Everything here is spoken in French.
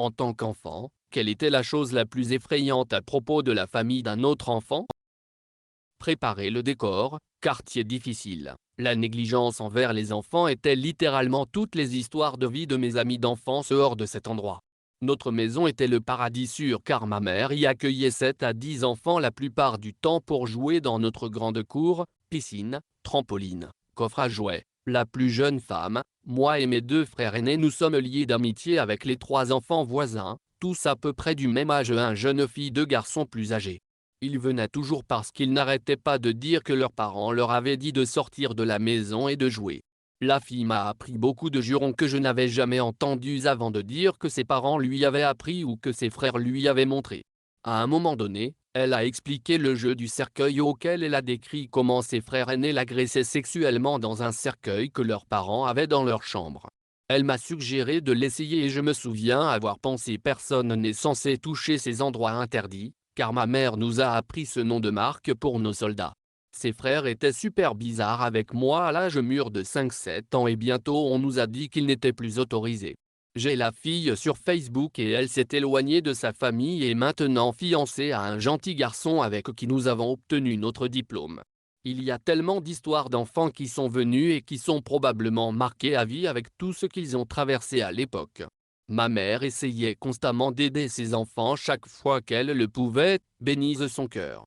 En tant qu'enfant, quelle était la chose la plus effrayante à propos de la famille d'un autre enfant? Préparer le décor, quartier difficile. La négligence envers les enfants était littéralement toutes les histoires de vie de mes amis d'enfance hors de cet endroit. Notre maison était le paradis sûr car ma mère y accueillait 7 à 10 enfants la plupart du temps pour jouer dans notre grande cour, piscine, trampoline, coffre à jouets. La plus jeune femme, moi et mes 2 frères aînés nous sommes liés d'amitié avec les 3 enfants voisins, tous à peu près du même âge et un jeune fille 2 garçons plus âgés. Ils venaient toujours parce qu'ils n'arrêtaient pas de dire que leurs parents leur avaient dit de sortir de la maison et de jouer. La fille m'a appris beaucoup de jurons que je n'avais jamais entendus avant de dire que ses parents lui avaient appris ou que ses frères lui avaient montré. À un moment donné, elle a expliqué le jeu du cercueil auquel elle a décrit comment ses frères aînés l'agressaient sexuellement dans un cercueil que leurs parents avaient dans leur chambre. Elle m'a suggéré de l'essayer et je me souviens avoir pensé personne n'est censé toucher ces endroits interdits, car ma mère nous a appris ce nom de marque pour nos soldats. Ses frères étaient super bizarres avec moi à l'âge mûr de 5-7 ans et bientôt on nous a dit qu'ils n'étaient plus autorisés. J'ai la fille sur Facebook et elle s'est éloignée de sa famille et maintenant fiancée à un gentil garçon avec qui nous avons obtenu notre diplôme. Il y a tellement d'histoires d'enfants qui sont venus et qui sont probablement marqués à vie avec tout ce qu'ils ont traversé à l'époque. Ma mère essayait constamment d'aider ses enfants chaque fois qu'elle le pouvait, bénisse son cœur.